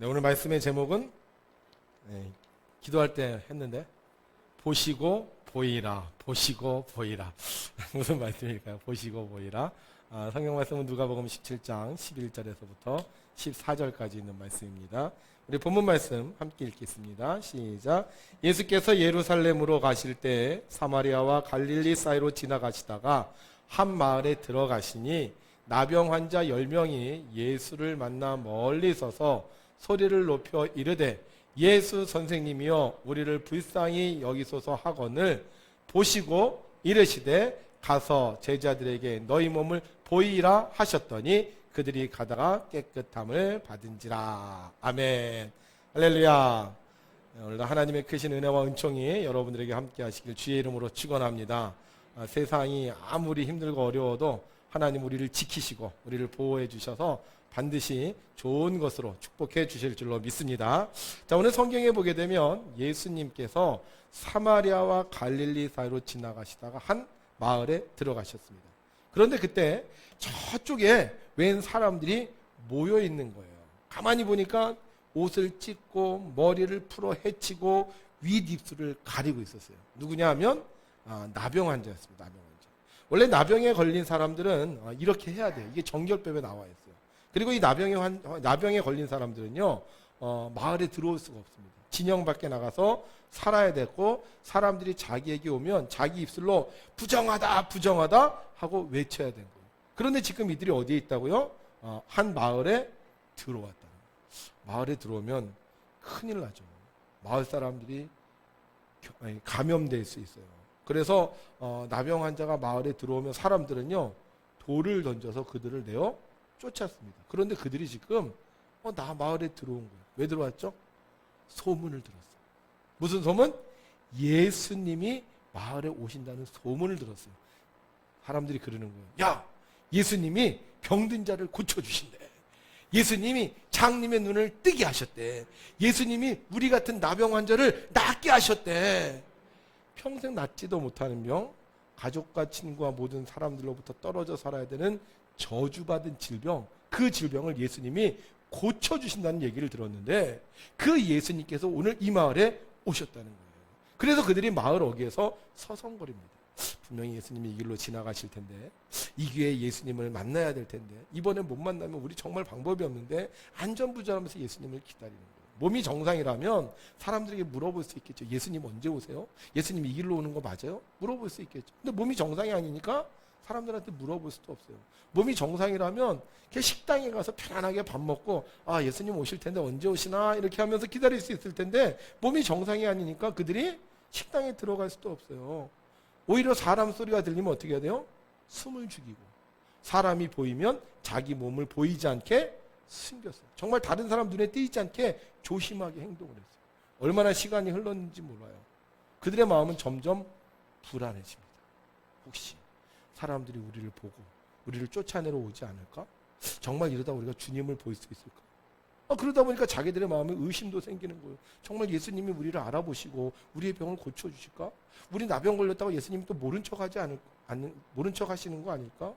네, 오늘 말씀의 제목은 기도할 때 했는데 보시고 보이라, 보시고 보이라. 무슨 말씀일까요? 보시고 보이라. 성경 말씀은 누가복음 17장 11절에서부터 14절까지 있는 말씀입니다. 우리 본문 말씀 함께 읽겠습니다. 시작. 예수께서 예루살렘으로 가실 때 사마리아와 갈릴리 사이로 지나가시다가 한 마을에 들어가시니 나병 환자 10명이 예수를 만나 멀리 서서 소리를 높여 이르되 예수 선생님이여 우리를 불쌍히 여기소서 하거늘 보시고 이르시되 가서 제자들에게 너희 몸을 보이라 하셨더니 그들이 가다가 깨끗함을 받은지라. 아멘. 할렐루야. 오늘도 하나님의 크신 은혜와 은총이 여러분들에게 함께 하시길 주의 이름으로 축원합니다. 세상이 아무리 힘들고 어려워도 하나님 우리를 지키시고 우리를 보호해 주셔서 반드시 좋은 것으로 축복해 주실 줄로 믿습니다. 자, 오늘 성경에 보게 되면 예수님께서 사마리아와 갈릴리 사이로 지나가시다가 한 마을에 들어가셨습니다. 그런데 그때 저쪽에 웬 사람들이 모여 있는 거예요. 가만히 보니까 옷을 찢고 머리를 풀어 헤치고 윗입술을 가리고 있었어요. 누구냐 하면 나병 환자였습니다. 나병 환자. 원래 나병에 걸린 사람들은 이렇게 해야 돼요. 이게 정결법에 나와 있어요. 그리고 이 나병에 걸린 사람들은요, 마을에 들어올 수가 없습니다. 진영 밖에 나가서 살아야 되고, 사람들이 자기에게 오면 자기 입술로 부정하다, 부정하다 하고 외쳐야 되는 거예요. 그런데 지금 이들이 어디에 있다고요? 한 마을에 들어왔다는 거예요. 마을에 들어오면 큰일 나죠. 마을 사람들이 감염될 수 있어요. 그래서 나병 환자가 마을에 들어오면 사람들은요, 돌을 던져서 그들을 내어 쫓았습니다. 그런데 그들이 지금 나 마을에 들어온 거예요. 왜 들어왔죠? 소문을 들었어요. 무슨 소문? 예수님이 마을에 오신다는 소문을 들었어요. 사람들이 그러는 거예요. 야, 예수님이 병든 자를 고쳐주신대. 예수님이 장님의 눈을 뜨게 하셨대. 예수님이 우리 같은 나병 환자를 낫게 하셨대. 평생 낫지도 못하는 병, 가족과 친구와 모든 사람들로부터 떨어져 살아야 되는 저주받은 질병, 그 질병을 예수님이 고쳐주신다는 얘기를 들었는데 그 예수님께서 오늘 이 마을에 오셨다는 거예요. 그래서 그들이 마을 어귀에서 서성거립니다. 분명히 예수님이 이 길로 지나가실 텐데, 이 기회에 예수님을 만나야 될 텐데, 이번에 못 만나면 우리 정말 방법이 없는데 안전부절하면서 예수님을 기다리는 거예요. 몸이 정상이라면 사람들에게 물어볼 수 있겠죠. 예수님 언제 오세요? 예수님 이 길로 오는 거 맞아요? 물어볼 수 있겠죠. 근데 몸이 정상이 아니니까 사람들한테 물어볼 수도 없어요. 몸이 정상이라면 그냥 식당에 가서 편안하게 밥 먹고 예수님 오실 텐데 언제 오시나 이렇게 하면서 기다릴 수 있을 텐데 몸이 정상이 아니니까 그들이 식당에 들어갈 수도 없어요. 오히려 사람 소리가 들리면 어떻게 해야 돼요? 숨을 죽이고 사람이 보이면 자기 몸을 보이지 않게 숨겼어요. 정말 다른 사람 눈에 띄지 않게 조심하게 행동을 했어요. 얼마나 시간이 흘렀는지 몰라요. 그들의 마음은 점점 불안해집니다. 혹시 사람들이 우리를 보고 우리를 쫓아내러 오지 않을까? 정말 이러다 우리가 주님을 볼 수 있을까? 그러다 보니까 자기들의 마음에 의심도 생기는 거예요. 정말 예수님이 우리를 알아보시고 우리의 병을 고쳐주실까? 우리 나병 걸렸다고 예수님이 또 모른 척 하시는 거 아닐까?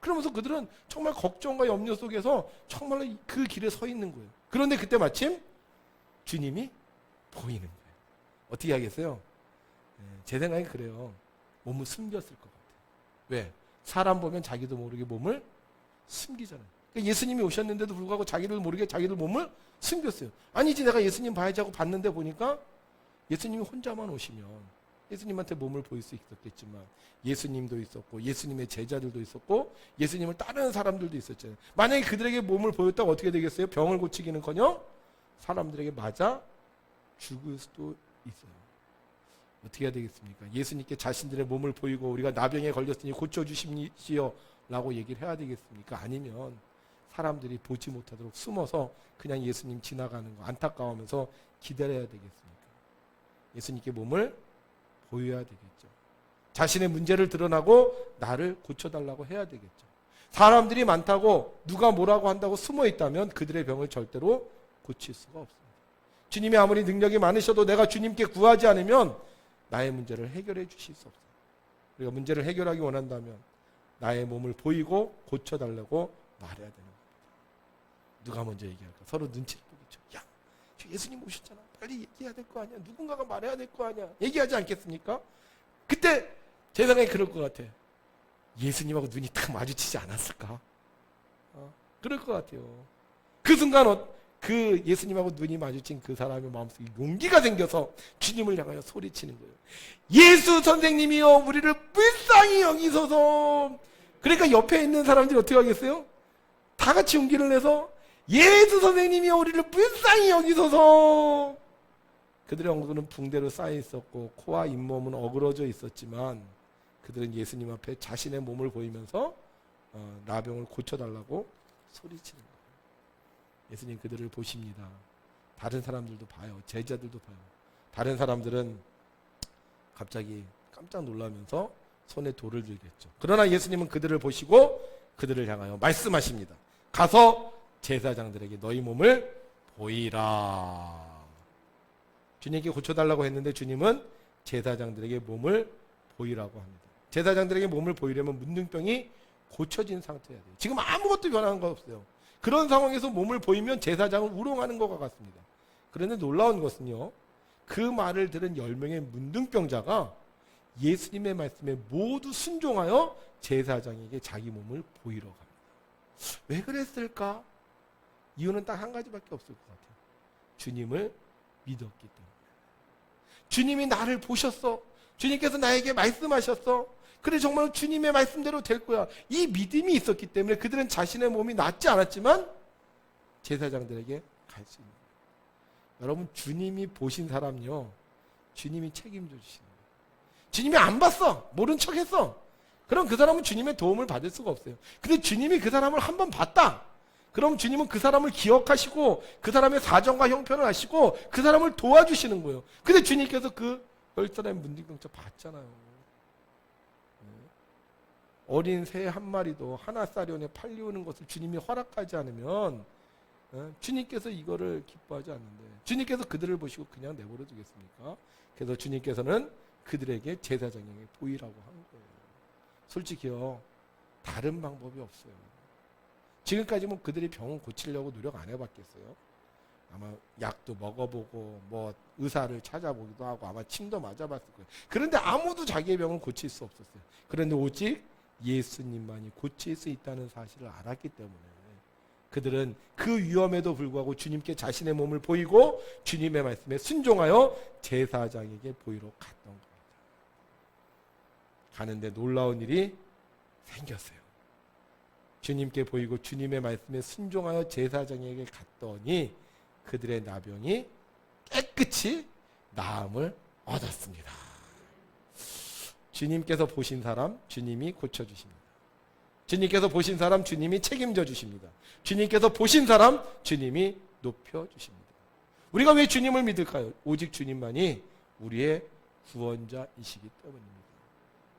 그러면서 그들은 정말 걱정과 염려 속에서 정말로 그 길에 서 있는 거예요. 그런데 그때 마침 주님이 보이는 거예요. 어떻게 하겠어요? 제 생각에 그래요. 몸을 숨겼을 것 같아요. 왜? 사람 보면 자기도 모르게 몸을 숨기잖아요. 그러니까 예수님이 오셨는데도 불구하고 자기를 모르게 자기들 몸을 숨겼어요. 아니지, 내가 예수님 봐야지 하고 봤는데 보니까 예수님이 혼자만 오시면 예수님한테 몸을 보일 수 있었겠지만 예수님도 있었고 예수님의 제자들도 있었고 예수님을 따르는 사람들도 있었잖아요. 만약에 그들에게 몸을 보였다고 어떻게 되겠어요? 병을 고치기는커녕 사람들에게 맞아 죽을 수도 있어요. 어떻게 해야 되겠습니까? 예수님께 자신들의 몸을 보이고 우리가 나병에 걸렸으니 고쳐주십시오 라고 얘기를 해야 되겠습니까? 아니면 사람들이 보지 못하도록 숨어서 그냥 예수님 지나가는 거 안타까워하면서 기다려야 되겠습니까? 예수님께 몸을 보여야 되겠죠. 자신의 문제를 드러나고 나를 고쳐달라고 해야 되겠죠. 사람들이 많다고 누가 뭐라고 한다고 숨어 있다면 그들의 병을 절대로 고칠 수가 없습니다. 주님이 아무리 능력이 많으셔도 내가 주님께 구하지 않으면 나의 문제를 해결해 주실 수 없어요. 우리가 문제를 해결하기 원한다면 나의 몸을 보이고 고쳐달라고 말해야 되는 겁니다. 누가 먼저 얘기할까? 서로 눈치를 보겠죠. 거죠. 야, 예수님 오셨잖아. 빨리 얘기해야 될 거 아니야. 누군가가 말해야 될 거 아니야. 얘기하지 않겠습니까? 그때 제 생각에 그럴 것 같아. 예수님하고 눈이 딱 마주치지 않았을까? 그럴 것 같아요. 그 순간 그 예수님하고 눈이 마주친 그 사람의 마음속에 용기가 생겨서 주님을 향하여 소리치는 거예요. 예수 선생님이여 우리를 불쌍히 여기소서. 그러니까 옆에 있는 사람들이 어떻게 하겠어요? 다 같이 용기를 내서 예수 선생님이여 우리를 불쌍히 여기소서. 그들의 얼굴은 붕대로 쌓여 있었고 코와 잇몸은 어그러져 있었지만 그들은 예수님 앞에 자신의 몸을 보이면서 나병을 고쳐달라고 소리치는 거예요. 예수님 그들을 보십니다. 다른 사람들도 봐요. 제자들도 봐요. 다른 사람들은 갑자기 깜짝 놀라면서 손에 돌을 들겠죠. 그러나 예수님은 그들을 보시고 그들을 향하여 말씀하십니다. 가서 제사장들에게 너희 몸을 보이라. 주님께 고쳐달라고 했는데 주님은 제사장들에게 몸을 보이라고 합니다. 제사장들에게 몸을 보이려면 문둥병이 고쳐진 상태여야 돼요. 지금 아무것도 변한 거 없어요. 그런 상황에서 몸을 보이면 제사장을 우롱하는 것과 같습니다. 그런데 놀라운 것은요, 그 말을 들은 10명의 문둥병자가 예수님의 말씀에 모두 순종하여 제사장에게 자기 몸을 보이러 갑니다. 왜 그랬을까? 이유는 딱 한 가지밖에 없을 것 같아요. 주님을 믿었기 때문에. 주님이 나를 보셨어. 주님께서 나에게 말씀하셨어. 그래 정말 주님의 말씀대로 될 거야. 이 믿음이 있었기 때문에 그들은 자신의 몸이 낫지 않았지만 제사장들에게 갈 수 있는 거예요. 여러분 주님이 보신 사람요, 주님이 책임져 주시는 거예요. 주님이 안 봤어. 모른 척했어. 그럼 그 사람은 주님의 도움을 받을 수가 없어요. 근데 주님이 그 사람을 한번 봤다. 그럼 주님은 그 사람을 기억하시고 그 사람의 사정과 형편을 아시고 그 사람을 도와주시는 거예요. 근데 주님께서 그 10사람의 문둥병자 봤잖아요. 어린 새 한 마리도 하나사련에 팔리우는 것을 주님이 허락하지 않으면 주님께서 이거를 기뻐하지 않는데 주님께서 그들을 보시고 그냥 내버려 두겠습니까? 그래서 주님께서는 그들에게 제사장에게 보이라고 한 거예요. 솔직히요, 다른 방법이 없어요. 지금까지 뭐 그들이 병을 고치려고 노력 안 해봤겠어요? 아마 약도 먹어보고 뭐 의사를 찾아보기도 하고 아마 침도 맞아봤을 거예요. 그런데 아무도 자기의 병을 고칠 수 없었어요. 그런데 오직 예수님만이 고칠 수 있다는 사실을 알았기 때문에 그들은 그 위험에도 불구하고 주님께 자신의 몸을 보이고 주님의 말씀에 순종하여 제사장에게 보이러 갔던 겁니다. 가는데 놀라운 일이 생겼어요. 주님께 보이고 주님의 말씀에 순종하여 제사장에게 갔더니 그들의 나병이 깨끗이 나음을 얻었습니다. 주님께서 보신 사람 주님이 고쳐주십니다. 주님께서 보신 사람 주님이 책임져 주십니다. 주님께서 보신 사람 주님이 높여주십니다. 우리가 왜 주님을 믿을까요? 오직 주님만이 우리의 구원자이시기 때문입니다.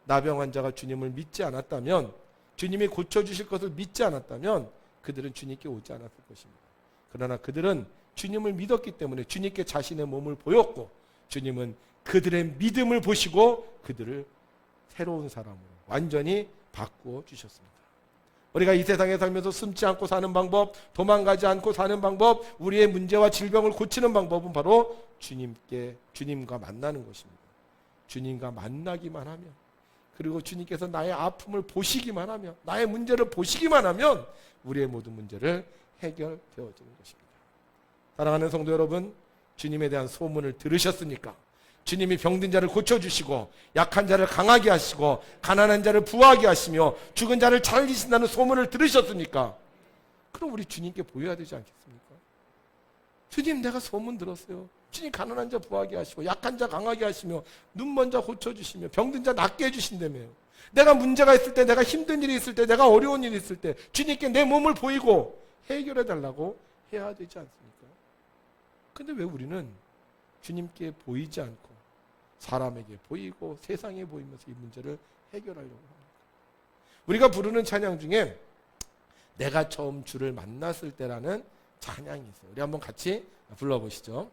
나병 환자가 주님을 믿지 않았다면, 주님이 고쳐주실 것을 믿지 않았다면 그들은 주님께 오지 않았을 것입니다. 그러나 그들은 주님을 믿었기 때문에 주님께 자신의 몸을 보였고 주님은 그들의 믿음을 보시고 그들을 새로운 사람으로 완전히 바꾸어 주셨습니다. 우리가 이 세상에 살면서 숨지 않고 사는 방법, 도망가지 않고 사는 방법, 우리의 문제와 질병을 고치는 방법은 바로 주님과 만나는 것입니다. 주님과 만나기만 하면, 그리고 주님께서 나의 아픔을 보시기만 하면, 나의 문제를 보시기만 하면 우리의 모든 문제를 해결되어지는 것입니다. 사랑하는 성도 여러분, 주님에 대한 소문을 들으셨습니까? 주님이 병든 자를 고쳐주시고 약한 자를 강하게 하시고 가난한 자를 부하게 하시며 죽은 자를 살리신다는 소문을 들으셨습니까? 그럼 우리 주님께 보여야 되지 않겠습니까? 주님, 내가 소문 들었어요. 주님 가난한 자 부하게 하시고 약한 자 강하게 하시며 눈먼 자 고쳐주시며 병든 자 낫게 해주신다며요. 내가 문제가 있을 때, 내가 힘든 일이 있을 때, 내가 어려운 일이 있을 때 주님께 내 몸을 보이고 해결해 달라고 해야 되지 않습니까? 근데 왜 우리는 주님께 보이지 않고 사람에게 보이고 세상에 보이면서 이 문제를 해결하려고 합니다. 우리가 부르는 찬양 중에 내가 처음 주를 만났을 때라는 찬양이 있어요. 우리 한번 같이 불러보시죠.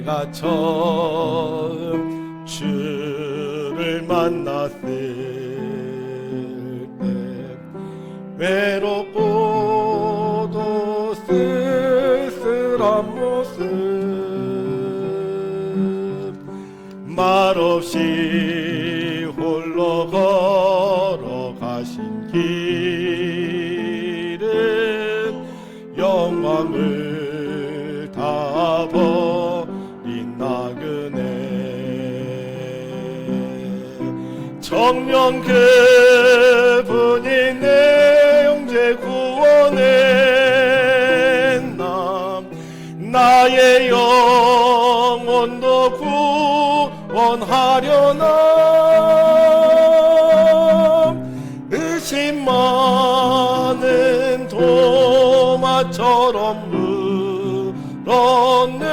내가 처음 주를 만났을 때 외롭고도 쓸쓸한 모습 말없이 홀로 걸어가신 길은 영광을 다 버린 나그네 정녕 그분이 내 형제 구원했나 나의 영혼도 구원하려나 의심 많은 도마처럼 물었네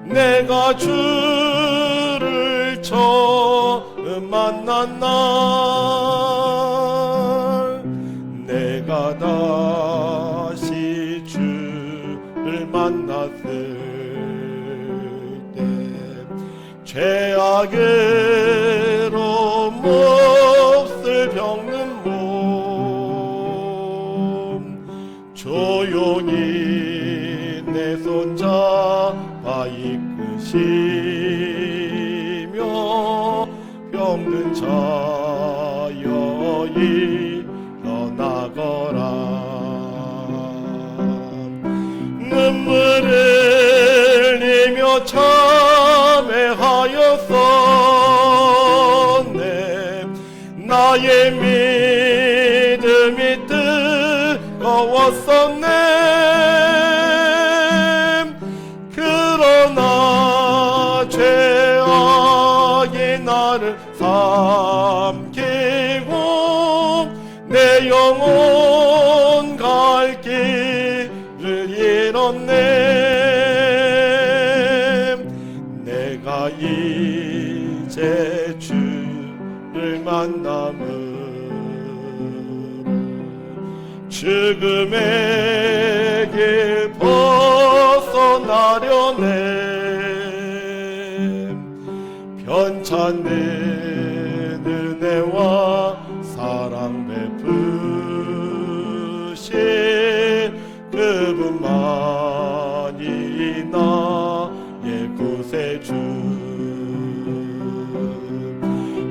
내가 주를 처음 만난 날 내가 다시 주를 만났을 죄악으로 몹쓸 병든 몸 조용히 내 손잡아 이끄시며 병든 자여 일어나거라 눈물을 흘리며 참회하였었네 나의 믿음이 뜨거웠었네 그러나 죄악이 나를 삼키고 내 영혼 갈 길을 잃었네 내가 이제 주를 만남으로 죽음의 길 벗어나려네 편찮는 은혜와 사랑 베푸신 그분만이 나의 구세주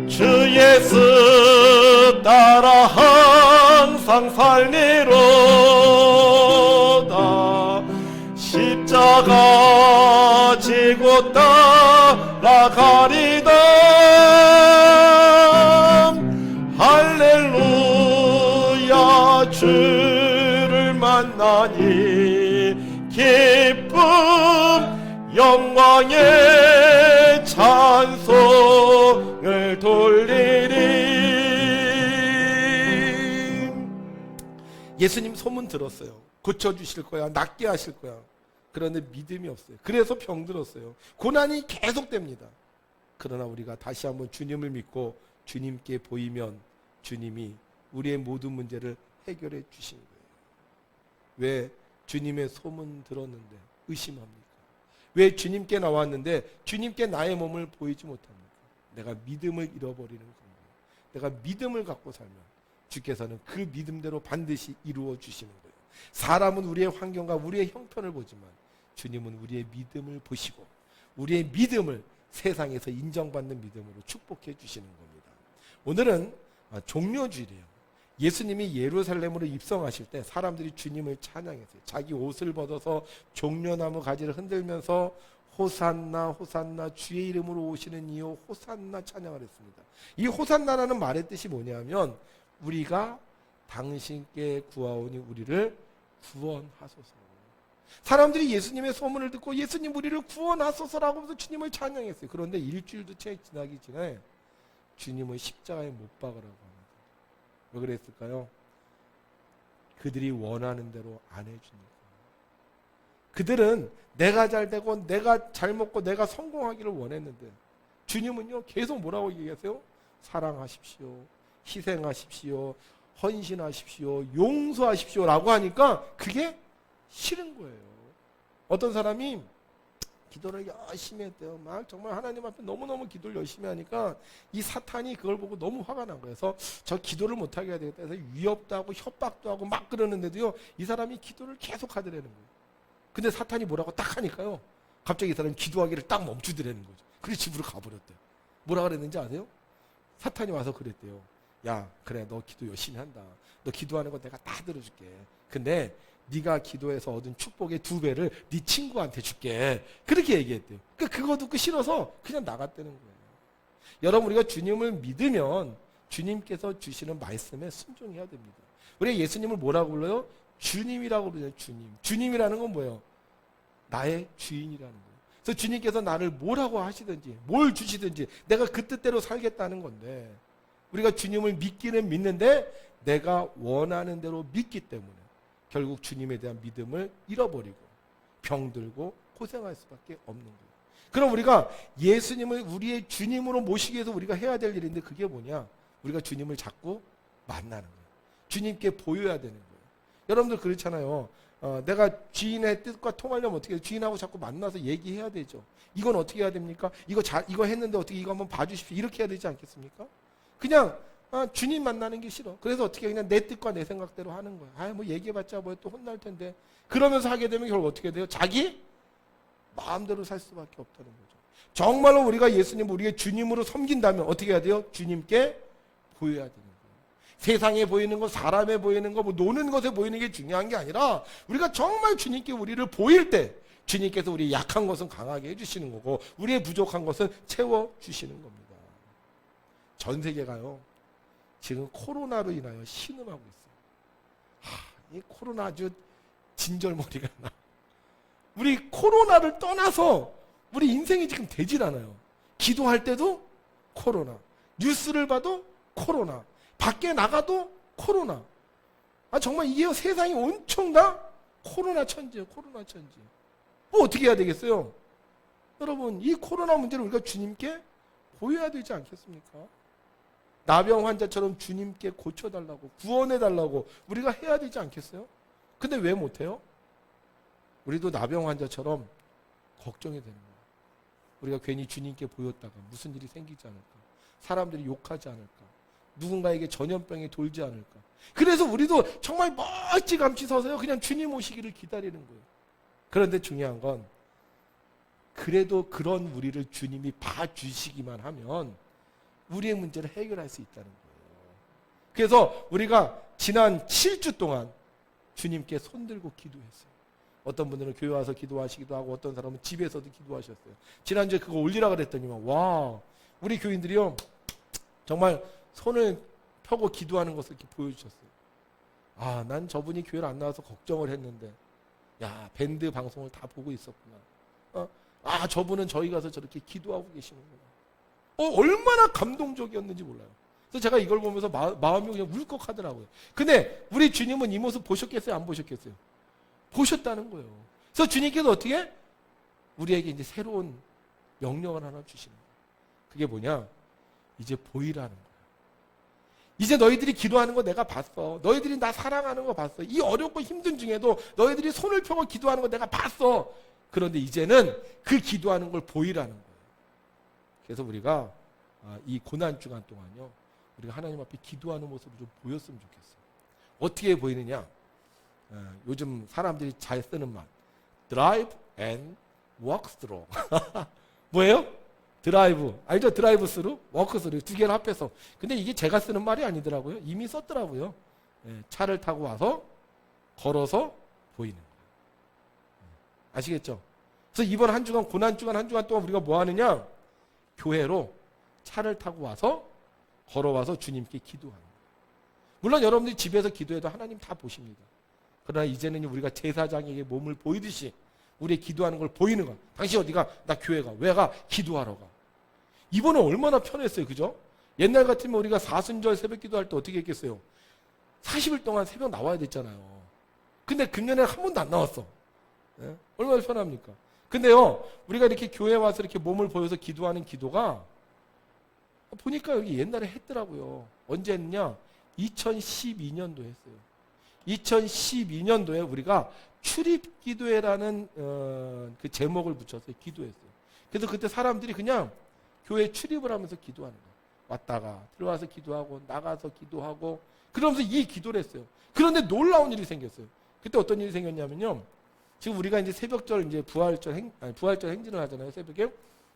주 예수 따라 항상 살리로다 십자가 지고 따라가리다 할렐루야 주를 만나니 기쁨 영광의 찬송을 돌리리 예수님 소문 들었어요. 고쳐주실 거야 낫게 하실 거야. 그런데 믿음이 없어요. 그래서 병들었어요. 고난이 계속됩니다. 그러나 우리가 다시 한번 주님을 믿고 주님께 보이면 주님이 우리의 모든 문제를 해결해 주시는 거예요. 왜 주님의 소문 들었는데 의심합니까? 왜 주님께 나왔는데 주님께 나의 몸을 보이지 못합니까? 내가 믿음을 잃어버리는 겁니다. 내가 믿음을 갖고 살면 주께서는 그 믿음대로 반드시 이루어 주시는 거예요. 사람은 우리의 환경과 우리의 형편을 보지만 주님은 우리의 믿음을 보시고 우리의 믿음을 세상에서 인정받는 믿음으로 축복해 주시는 겁니다. 오늘은 종려주일이에요. 예수님이 예루살렘으로 입성하실 때 사람들이 주님을 찬양했어요. 자기 옷을 벗어서 종려나무 가지를 흔들면서 호산나 호산나 주의 이름으로 오시는 이요 호산나 찬양을 했습니다. 이 호산나라는 말의 뜻이 뭐냐면 우리가 당신께 구하오니 우리를 구원하소서. 사람들이 예수님의 소문을 듣고 예수님 우리를 구원하소서라고 해서 주님을 찬양했어요. 그런데 일주일도 채 지나기 전에 주님을 십자가에 못 박으라고 합니다. 왜 그랬을까요? 그들이 원하는 대로 안 해주니까. 그들은 내가 잘 되고 내가 잘 먹고 내가 성공하기를 원했는데 주님은요 계속 뭐라고 얘기하세요? 사랑하십시오, 희생하십시오, 헌신하십시오, 용서하십시오 라고 하니까 그게 싫은 거예요. 어떤 사람이 기도를 열심히 했대요. 막 정말 하나님 앞에 너무너무 기도를 열심히 하니까 이 사탄이 그걸 보고 너무 화가 난 거예요. 그래서 저 기도를 못하게 해야 되겠다 해서 위협도 하고 협박도 하고 막 그러는데도요, 이 사람이 기도를 계속 하더라는 거예요. 근데 사탄이 뭐라고 딱 하니까요, 갑자기 이 사람이 기도하기를 딱 멈추더라는 거죠. 그래서 집으로 가버렸대요. 뭐라 그랬는지 아세요? 사탄이 와서 그랬대요. 야, 그래, 너 기도 열심히 한다. 너 기도하는 거 내가 다 들어줄게. 근데 네가 기도해서 얻은 축복의 2배를 네 친구한테 줄게. 그렇게 얘기했대요. 그거 듣고 싫어서 그냥 나갔다는 거예요. 여러분, 우리가 주님을 믿으면 주님께서 주시는 말씀에 순종해야 됩니다. 우리가 예수님을 뭐라고 불러요? 주님이라고 부르죠. 주님. 주님이라는 건 뭐예요? 나의 주인이라는 거예요. 그래서 주님께서 나를 뭐라고 하시든지 뭘 주시든지 내가 그 뜻대로 살겠다는 건데, 우리가 주님을 믿기는 믿는데 내가 원하는 대로 믿기 때문에 결국 주님에 대한 믿음을 잃어버리고 병들고 고생할 수밖에 없는 거예요. 그럼 우리가 예수님을 우리의 주님으로 모시기 위해서 우리가 해야 될 일인데, 그게 뭐냐? 우리가 주님을 자꾸 만나는 거예요. 주님께 보여야 되는 거예요. 여러분들 그렇잖아요. 내가 주인의 뜻과 통하려면 어떻게 해요? 주인하고 자꾸 만나서 얘기해야 되죠. 이건 어떻게 해야 됩니까? 이거 했는데 어떻게 이거 한번 봐주십시오. 이렇게 해야 되지 않겠습니까? 그냥 주님 만나는 게 싫어. 그래서 어떻게 그냥 내 뜻과 내 생각대로 하는 거야. 뭐 얘기해봤자 뭐 또 혼날 텐데. 그러면서 하게 되면 결국 어떻게 돼요? 자기 마음대로 살 수밖에 없다는 거죠. 정말로 우리가 예수님 우리의 주님으로 섬긴다면 어떻게 해야 돼요? 주님께 보여야 되는 거예요. 세상에 보이는 거, 사람에 보이는 거, 뭐 노는 것에 보이는 게 중요한 게 아니라 우리가 정말 주님께 우리를 보일 때 주님께서 우리 약한 것은 강하게 해주시는 거고 우리의 부족한 것은 채워주시는 겁니다. 전 세계가요, 지금 코로나로 인하여 신음하고 있어요. 이 코로나 아주 진절머리가 나. 우리 코로나를 떠나서 우리 인생이 지금 되질 않아요. 기도할 때도 코로나, 뉴스를 봐도 코로나, 밖에 나가도 코로나. 정말 이게 세상이 온통 다 코로나 천지예요. 코로나 천지. 뭐 어떻게 해야 되겠어요? 여러분, 이 코로나 문제를 우리가 주님께 보여야 되지 않겠습니까? 나병 환자처럼 주님께 고쳐달라고, 구원해달라고 우리가 해야 되지 않겠어요? 근데 왜 못해요? 우리도 나병 환자처럼 걱정이 되는 거예요. 우리가 괜히 주님께 보였다가 무슨 일이 생기지 않을까? 사람들이 욕하지 않을까? 누군가에게 전염병이 돌지 않을까? 그래서 우리도 정말 멀찌감치 서서요, 그냥 주님 오시기를 기다리는 거예요. 그런데 중요한 건 그래도 그런 우리를 주님이 봐주시기만 하면 우리의 문제를 해결할 수 있다는 거예요. 그래서 우리가 지난 7주 동안 주님께 손들고 기도했어요. 어떤 분들은 교회 와서 기도하시기도 하고 어떤 사람은 집에서도 기도하셨어요. 지난주에 그거 올리라 그랬더니만 와, 우리 교인들이요 정말 손을 펴고 기도하는 것을 이렇게 보여주셨어요. 난 저분이 교회를 안 나와서 걱정을 했는데 야, 밴드 방송을 다 보고 있었구나. 저분은 저희 가서 저렇게 기도하고 계시는구나. 얼마나 감동적이었는지 몰라요. 그래서 제가 이걸 보면서 마음이 그냥 울컥하더라고요. 근데 우리 주님은 이 모습 보셨겠어요? 안 보셨겠어요? 보셨다는 거예요. 그래서 주님께서 어떻게? 우리에게 이제 새로운 명령을 하나 주시는 거예요. 그게 뭐냐? 이제 보이라는 거예요. 이제 너희들이 기도하는 거 내가 봤어. 너희들이 나 사랑하는 거 봤어. 이 어렵고 힘든 중에도 너희들이 손을 펴고 기도하는 거 내가 봤어. 그런데 이제는 그 기도하는 걸 보이라는 거예요. 그래서 우리가 이 고난주간 동안요, 우리가 하나님 앞에 기도하는 모습을 좀 보였으면 좋겠어요. 어떻게 보이느냐? 요즘 사람들이 잘 쓰는 말, drive and walk through. 뭐예요? 드라이브, 알죠? 드라이브 스루, 워크 스루 두 개를 합해서. 근데 이게 제가 쓰는 말이 아니더라고요. 이미 썼더라고요. 차를 타고 와서 걸어서 보이는 거예요. 아시겠죠? 그래서 이번 한 주간, 고난주간 한 주간 동안 우리가 뭐 하느냐? 교회로 차를 타고 와서 걸어와서 주님께 기도하는 거예요. 물론 여러분들이 집에서 기도해도 하나님 다 보십니다. 그러나 이제는 우리가 제사장에게 몸을 보이듯이 우리의 기도하는 걸 보이는 거야. 당신 어디 가? 나 교회 가. 왜 가? 기도하러 가. 이번에 얼마나 편했어요. 그죠? 옛날 같으면 우리가 사순절 새벽 기도할 때 어떻게 했겠어요? 40일 동안 새벽 나와야 됐잖아요. 근데 금년에 한 번도 안 나왔어. 네? 얼마나 편합니까? 근데요, 우리가 이렇게 교회 와서 이렇게 몸을 보여서 기도하는 기도가 보니까 여기 옛날에 했더라고요. 언제 했냐? 2012년도에 했어요. 2012년도에 우리가 출입기도회라는 그 제목을 붙여서 기도했어요. 그래서 그때 사람들이 그냥 교회 출입을 하면서 기도하는 거예요. 왔다가 들어와서 기도하고 나가서 기도하고 그러면서 이 기도를 했어요. 그런데 놀라운 일이 생겼어요. 그때 어떤 일이 생겼냐면요. 지금 우리가 이제 새벽절 이제 부활절 행진을 하잖아요. 새벽에.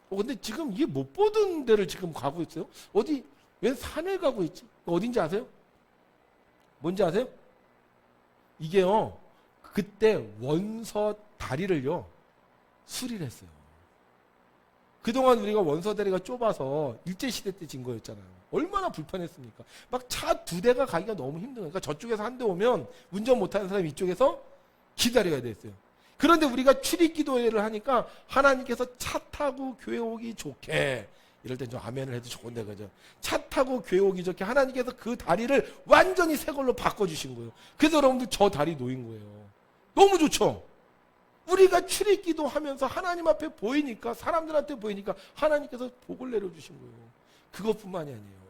근데 지금 이게 못 보던 데를 지금 가고 있어요. 어디 왜 산을 가고 있지? 어딘지 아세요? 뭔지 아세요? 이게요. 그때 원서 다리를요. 수리를 했어요. 그동안 우리가 원서 다리가 좁아서 일제시대 때 진 거였잖아요. 얼마나 불편했습니까? 막 차 2대가 가기가 너무 힘든 거니까 저쪽에서 한 대 오면 운전 못하는 사람이 이쪽에서 기다려야 됐어요. 그런데 우리가 출입기도회를 하니까 하나님께서 차 타고 교회 오기 좋게, 이럴 땐 좀 아멘을 해도 좋은데 그죠? 차 타고 교회 오기 좋게 하나님께서 그 다리를 완전히 새 걸로 바꿔주신 거예요. 그래서 여러분들 저 다리 놓인 거예요. 너무 좋죠? 우리가 출입기도 하면서 하나님 앞에 보이니까, 사람들한테 보이니까 하나님께서 복을 내려주신 거예요. 그것뿐만이 아니에요.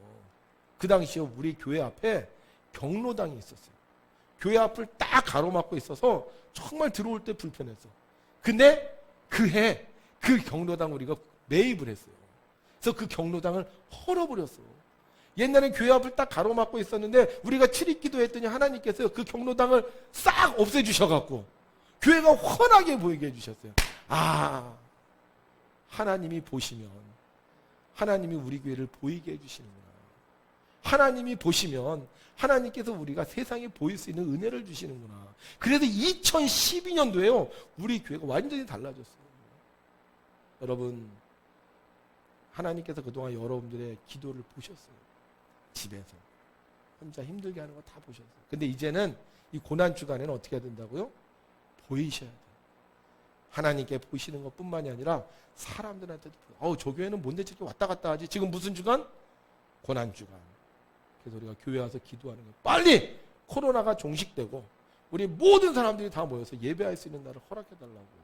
그 당시에 우리 교회 앞에 경로당이 있었어요. 교회 앞을 딱 가로막고 있어서 정말 들어올 때 불편했어. 근데 그해 그 경로당 우리가 매입을 했어요. 그래서 그 경로당을 헐어버렸어. 옛날엔 교회 앞을 딱 가로막고 있었는데 우리가 출입기도 했더니 하나님께서 그 경로당을 싹 없애주셔갖고 교회가 훤하게 보이게 해주셨어요. 아, 하나님이 보시면 하나님이 우리 교회를 보이게 해주시는구나. 하나님이 보시면 하나님께서 우리가 세상에 보일 수 있는 은혜를 주시는구나. 그래서 2012년도에요. 우리 교회가 완전히 달라졌어요. 여러분, 하나님께서 그동안 여러분들의 기도를 보셨어요. 집에서. 혼자 힘들게 하는 거 다 보셨어요. 근데 이제는 이 고난주간에는 어떻게 해야 된다고요? 보이셔야 돼요. 하나님께 보시는 것뿐만이 아니라 사람들한테도 저 교회는 뭔데 저렇게 왔다 갔다 하지? 지금 무슨 주간? 고난주간. 그래서 우리가 교회 와서 기도하는 거예요. 빨리 코로나가 종식되고 우리 모든 사람들이 다 모여서 예배할 수 있는 날을 허락해달라고.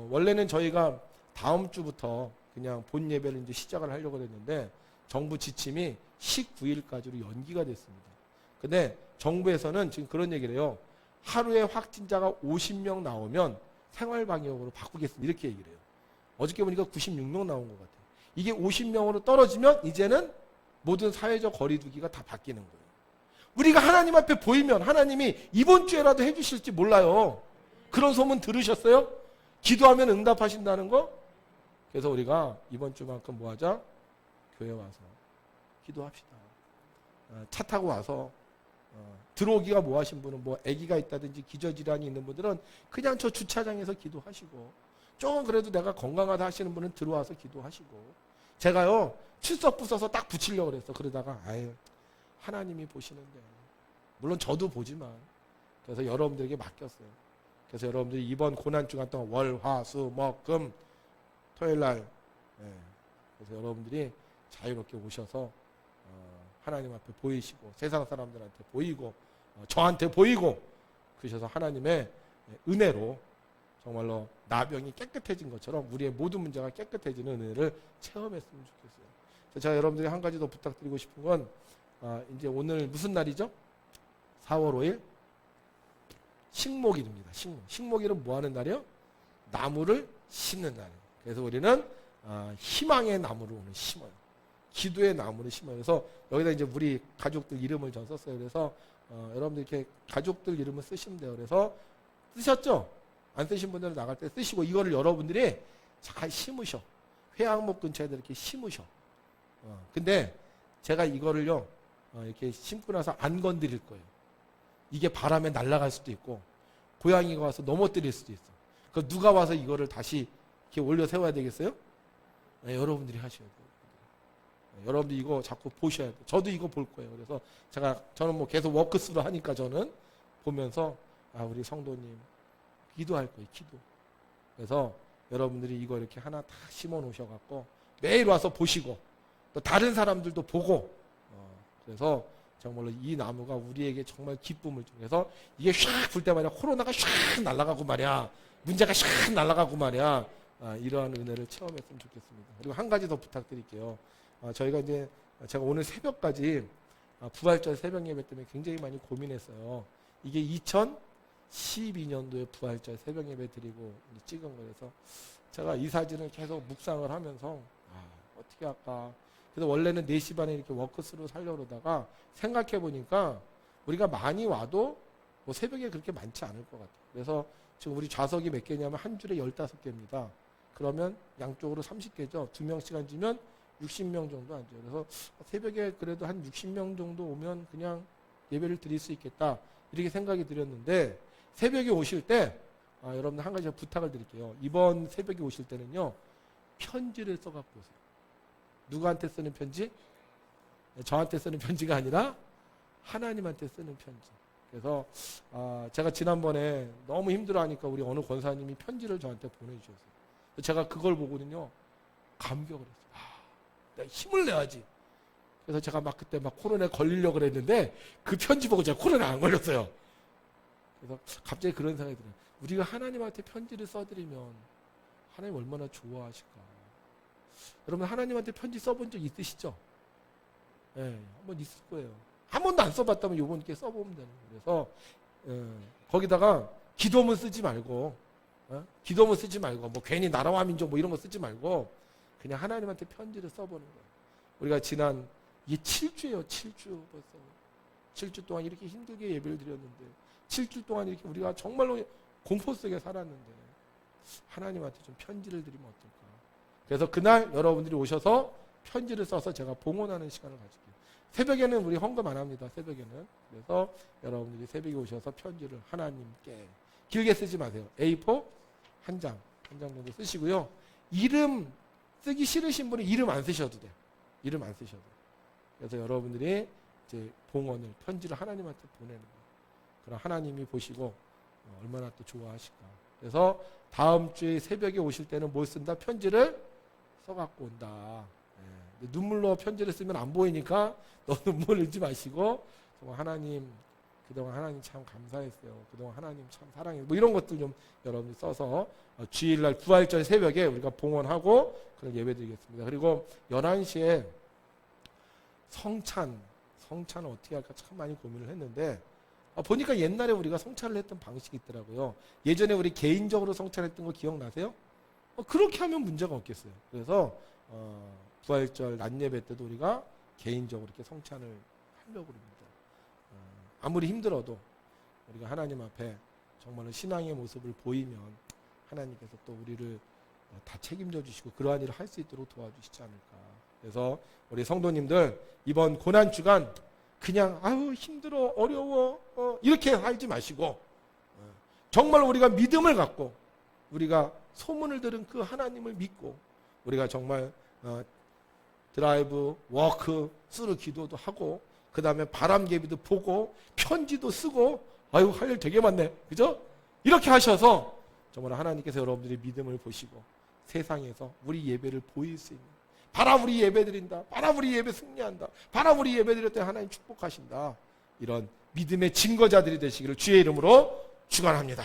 원래는 저희가 다음 주부터 그냥 본 예배를 이제 시작을 하려고 했는데 정부 지침이 19일까지로 연기가 됐습니다. 근데 정부에서는 지금 그런 얘기를 해요. 하루에 확진자가 50명 나오면 생활방역으로 바꾸겠습니다. 이렇게 얘기를 해요. 어저께 보니까 96명 나온 것 같아요. 이게 50명으로 떨어지면 이제는 모든 사회적 거리두기가 다 바뀌는 거예요. 우리가 하나님 앞에 보이면 하나님이 이번 주에라도 해주실지 몰라요. 그런 소문 들으셨어요? 기도하면 응답하신다는 거? 그래서 우리가 이번 주만큼 뭐 하자? 교회 와서 기도합시다. 차 타고 와서 들어오기가 뭐 하신 분은 뭐 아기가 있다든지 기저질환이 있는 분들은 그냥 저 주차장에서 기도하시고, 조금 그래도 내가 건강하다 하시는 분은 들어와서 기도하시고. 제가요 출석 부서서 딱 붙이려고 그랬어. 그러다가 하나님이 보시는데, 물론 저도 보지만, 그래서 여러분들에게 맡겼어요. 그래서 여러분들이 이번 고난주간 동안 월, 화, 수, 목, 금, 토요일날, 그래서 여러분들이 자유롭게 오셔서 하나님 앞에 보이시고 세상 사람들한테 보이고 저한테 보이고, 그러셔서 하나님의 은혜로 정말로 나병이 깨끗해진 것처럼 우리의 모든 문제가 깨끗해지는 은혜를 체험했으면 좋겠어요. 그래서 제가 여러분들이 한 가지 더 부탁드리고 싶은 건, 이제 오늘 무슨 날이죠? 4월 5일 식목일입니다. 식목일은 뭐 하는 날이요? 나무를 심는 날이에요. 그래서 우리는 희망의 나무를 오늘 심어요. 기도의 나무를 심어요. 그래서 여기다 이제 우리 가족들 이름을 전 썼어요. 그래서 여러분들 이렇게 가족들 이름을 쓰시면 돼요. 그래서 쓰셨죠? 안 쓰신 분들은 나갈 때 쓰시고, 이거를 여러분들이 잘 심으셔. 회양목 근처에다 이렇게 심으셔. 근데 제가 이거를요 이렇게 심고 나서 안 건드릴 거예요. 이게 바람에 날아갈 수도 있고 고양이가 와서 넘어뜨릴 수도 있어. 그 누가 와서 이거를 다시 이렇게 올려 세워야 되겠어요? 네, 여러분들이 하셔야 돼요. 여러분들 이거 자꾸 보셔야 돼요. 저도 이거 볼 거예요. 그래서 저는 뭐 계속 워크스루 하니까 저는 보면서 우리 성도님 기도할 거예요. 기도. 그래서 여러분들이 이거 이렇게 하나 다 심어 놓으셔갖고 매일 와서 보시고 또 다른 사람들도 보고, 그래서 정말로 이 나무가 우리에게 정말 기쁨을 주고, 그래서 이게 샥 불 때 말이야, 코로나가 샥 날아가고 말이야, 문제가 샥 날아가고 말이야, 이러한 은혜를 체험했으면 좋겠습니다. 그리고 한 가지 더 부탁드릴게요. 저희가 이제 제가 오늘 새벽까지 부활절 새벽 예배 때문에 굉장히 많이 고민했어요. 이게 12년도에 부활절 새벽 예배 드리고 찍은 거여서 제가 이 사진을 계속 묵상을 하면서 어떻게 할까. 그래서 원래는 4시 반에 이렇게 워크스루 살려고 그러다가 생각해 보니까 우리가 많이 와도 뭐 새벽에 그렇게 많지 않을 것 같아요. 그래서 지금 우리 좌석이 몇 개냐면 한 줄에 15개입니다. 그러면 양쪽으로 30개죠. 2명씩 앉으면 60명 정도 앉아요. 그래서 새벽에 그래도 한 60명 정도 오면 그냥 예배를 드릴 수 있겠다. 이렇게 생각이 들었는데 새벽에 오실 때 여러분들 한 가지 부탁을 드릴게요. 이번 새벽에 오실 때는요. 편지를 써갖고 오세요. 누구한테 쓰는 편지? 저한테 쓰는 편지가 아니라 하나님한테 쓰는 편지. 그래서 제가 지난번에 너무 힘들어하니까 우리 어느 권사님이 편지를 저한테 보내주셨어요. 제가 그걸 보고는요. 감격을 했어요. 내가 힘을 내야지. 그래서 제가 막 그때 막 코로나에 걸리려고 그랬는데 그 편지 보고 제가 코로나에 안 걸렸어요. 그래서 갑자기 그런 생각이 들어요. 우리가 하나님한테 편지를 써드리면 하나님 얼마나 좋아하실까. 여러분 하나님한테 편지 써본 적 있으시죠? 네, 한번 있을 거예요. 한 번도 안 써봤다면 요번 게 써보면 되는 거예요. 그래서 거기다가 기도문 쓰지 말고 기도문 쓰지 말고 뭐 괜히 나라와 민족 뭐 이런 거 쓰지 말고 그냥 하나님한테 편지를 써보는 거예요. 우리가 지난 이게 7주예요. 7주 벌써 7주 동안 이렇게 힘들게 예배를 드렸는데 7주 동안 이렇게 우리가 정말로 공포 속에 살았는데 하나님한테 좀 편지를 드리면 어떨까. 그래서 그날 여러분들이 오셔서 편지를 써서 제가 봉헌하는 시간을 가질게요. 새벽에는 우리 헌금 안 합니다. 새벽에는. 그래서 여러분들이 새벽에 오셔서 편지를 하나님께 길게 쓰지 마세요. A4 한 장 정도 쓰시고요. 이름 쓰기 싫으신 분은 이름 안 쓰셔도 돼요. 이름 안 쓰셔도 돼요. 그래서 여러분들이 이제 봉헌을 편지를 하나님한테 보내는 거예요. 그럼 하나님이 보시고 얼마나 또 좋아하실까. 그래서 다음 주에 새벽에 오실 때는 뭘 쓴다? 편지를 써갖고 온다. 네. 눈물로 편지를 쓰면 안 보이니까 너무 눈물 흘리지 마시고 정말 하나님 그동안 하나님 참 감사했어요. 그동안 하나님 참 사랑해요. 뭐 이런 것들 좀 여러분이 써서 주일날 부활절 새벽에 우리가 봉헌하고 그런 예배 드리겠습니다. 그리고 11시에 성찬은 어떻게 할까 참 많이 고민을 했는데 보니까 옛날에 우리가 성찬을 했던 방식이 있더라고요. 예전에 우리 개인적으로 성찬했던 거 기억나세요? 그렇게 하면 문제가 없겠어요. 그래서 부활절 낮 예배 때도 우리가 개인적으로 이렇게 성찬을 하려고 합니다. 아무리 힘들어도 우리가 하나님 앞에 정말로 신앙의 모습을 보이면 하나님께서 또 우리를 다 책임져 주시고 그러한 일을 할 수 있도록 도와주시지 않을까. 그래서 우리 성도님들 이번 고난주간 그냥 아유 힘들어 어려워 이렇게 살지 마시고 정말 우리가 믿음을 갖고 우리가 소문을 들은 그 하나님을 믿고 우리가 정말 드라이브 워크 스루 기도도 하고 그 다음에 바람개비도 보고 편지도 쓰고 아유 할 일 되게 많네. 그죠? 이렇게 하셔서 정말 하나님께서 여러분들의 믿음을 보시고 세상에서 우리 예배를 보일 수 있는 봐라 우리 예배 드린다. 봐라 우리 예배 승리한다. 봐라 우리 예배 드릴 때 하나님 축복하신다. 이런 믿음의 증거자들이 되시기를 주의 이름으로 축원합니다.